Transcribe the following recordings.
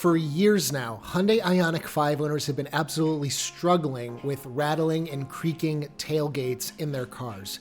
For years now, Hyundai Ioniq 5 owners have been absolutely struggling with rattling and creaking tailgates in their cars.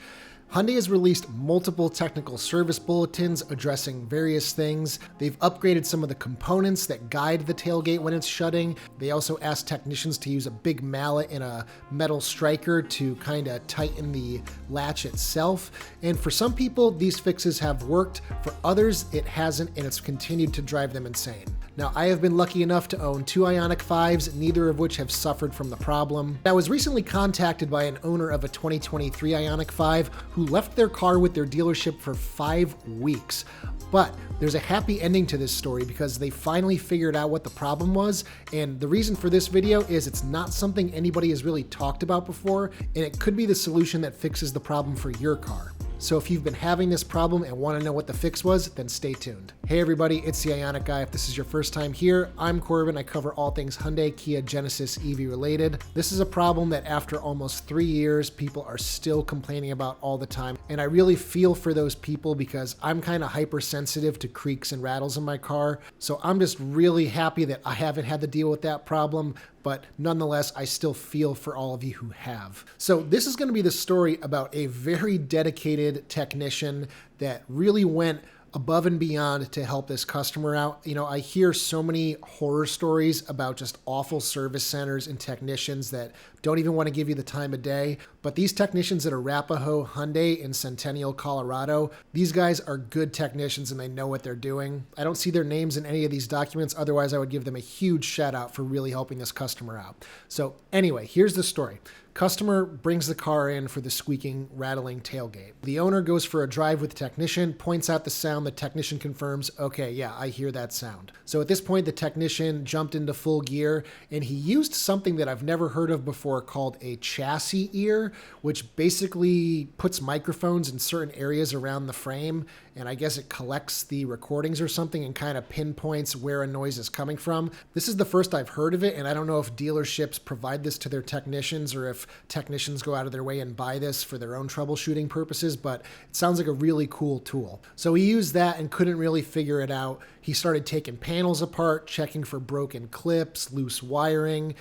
Hyundai has released multiple technical service bulletins addressing various things. They've upgraded some of the components that guide the tailgate when it's shutting. They also asked technicians to use a big mallet and a metal striker to kind of tighten the latch itself. And for some people, these fixes have worked. For others, it hasn't, and it's continued to drive them insane. Now, I have been lucky enough to own two Ioniq 5s, neither of which have suffered from the problem. I was recently contacted by an owner of a 2023 Ioniq 5 who left their car with their dealership for 5 weeks. But there's a happy ending to this story because they finally figured out what the problem was, and the reason for this video is it's not something anybody has really talked about before, and it could be the solution that fixes the problem for your car. So if you've been having this problem and want to know what the fix was, then stay tuned. Hey everybody, it's the Ioniq Guy. If this is your first time here, I'm Corbin. I cover all things Hyundai, Kia, Genesis, EV related. This is a problem that after almost 3 years, people are still complaining about all the time. And I really feel for those people because I'm kind of hypersensitive to creaks and rattles in my car. So I'm just really happy that I haven't had to deal with that problem. But nonetheless, I still feel for all of you who have. So this is going to be the story about a very dedicated technician that really went above and beyond to help this customer out. You know, I hear so many horror stories about just awful service centers and technicians that don't even want to give you the time of day. But these technicians at Arapahoe Hyundai in Centennial, Colorado, these guys are good technicians and they know what they're doing. I don't see their names in any of these documents. Otherwise, I would give them a huge shout out for really helping this customer out. So anyway, here's the story. Customer brings the car in for the squeaking, rattling tailgate. The owner goes for a drive with the technician, points out the sound. The technician confirms, okay, yeah, I hear that sound. So at this point, the technician jumped into full gear and he used something that I've never heard of before called a chassis ear, which basically puts microphones in certain areas around the frame. And I guess it collects the recordings or something and kind of pinpoints where a noise is coming from. This is the first I've heard of it, and I don't know if dealerships provide this to their technicians or if technicians go out of their way and buy this for their own troubleshooting purposes, but it sounds like a really cool tool. So he used that and couldn't really figure it out. He started taking panels apart, checking for broken clips, loose wiring.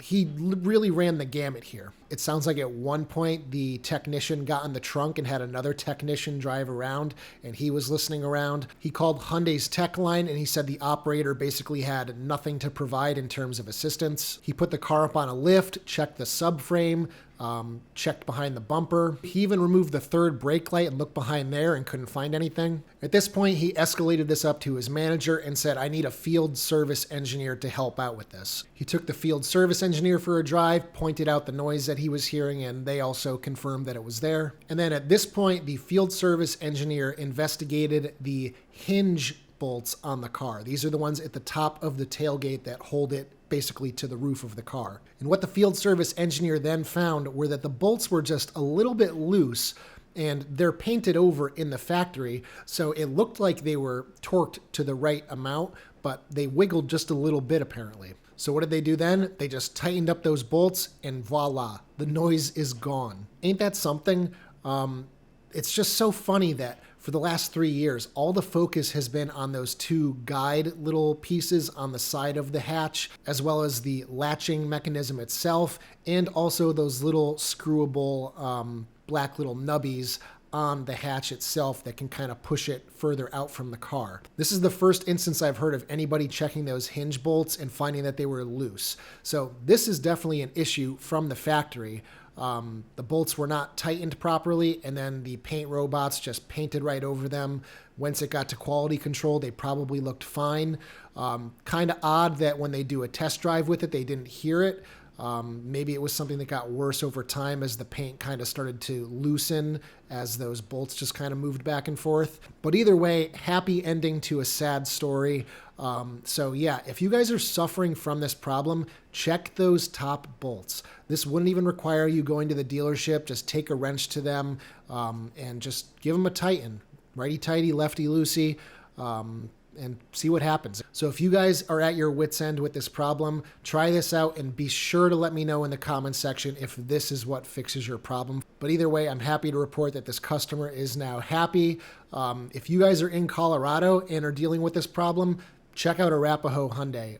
He really ran the gamut here. It sounds like at one point the technician got in the trunk and had another technician drive around and he was listening around. He called Hyundai's tech line and he said the operator basically had nothing to provide in terms of assistance. He put the car up on a lift, checked the subframe, checked behind the bumper. He even removed the third brake light and looked behind there and couldn't find anything. At this point, he escalated this up to his manager and said, I need a field service engineer to help out with this. He took the field service engineer for a drive, pointed out the noise that he was hearing, and they also confirmed that it was there. And then at this point, the field service engineer investigated the hinge bolts on the car. These are the ones at the top of the tailgate that hold it basically to the roof of the car. And what the field service engineer then found were that the bolts were just a little bit loose and they're painted over in the factory. So it looked like they were torqued to the right amount, but they wiggled just a little bit apparently. So what did they do then? They just tightened up those bolts and voila, the noise is gone. Ain't that something? It's just so funny that for the last 3 years, all the focus has been on those two guide little pieces on the side of the hatch, as well as the latching mechanism itself, and also those little screwable black little nubbies on the hatch itself that can kind of push it further out from the car. This is the first instance I've heard of anybody checking those hinge bolts and finding that they were loose. So this is definitely an issue from the factory. The bolts were not tightened properly, and then the paint robots just painted right over them. Once it got to quality control, they probably looked fine. Kind of odd that when they do a test drive with it, they didn't hear it. Maybe it was something that got worse over time as the paint kind of started to loosen as those bolts just kind of moved back and forth. But either way, happy ending to a sad story. So yeah, if you guys are suffering from this problem, check those top bolts. This wouldn't even require you going to the dealership. Just take a wrench to them and just give them a tighten. Righty-tighty, lefty-loosey. And see what happens. So if you guys are at your wit's end with this problem, try this out and be sure to let me know in the comments section if this is what fixes your problem. But either way, I'm happy to report that this customer is now happy. If you guys are in Colorado and are dealing with this problem, check out Arapahoe Hyundai.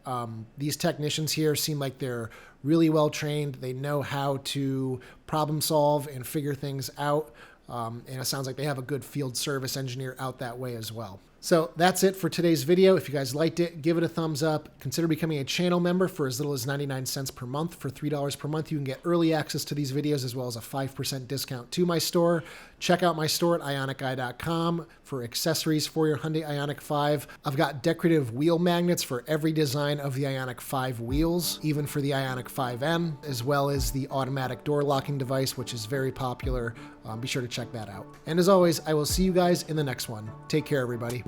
These technicians here seem like they're really well trained. They know how to problem solve and figure things out. And it sounds like they have a good field service engineer out that way as well. So that's it for today's video. If you guys liked it, give it a thumbs up. Consider becoming a channel member for as little as 99 cents per month. For $3 per month, you can get early access to these videos as well as a 5% discount to my store. Check out my store at ioniqguy.com for accessories for your Hyundai Ioniq 5. I've got decorative wheel magnets for every design of the Ioniq 5 wheels, even for the Ioniq 5M, as well as the automatic door locking device, which is very popular. Be sure to check that out. And as always, I will see you guys in the next one. Take care, everybody.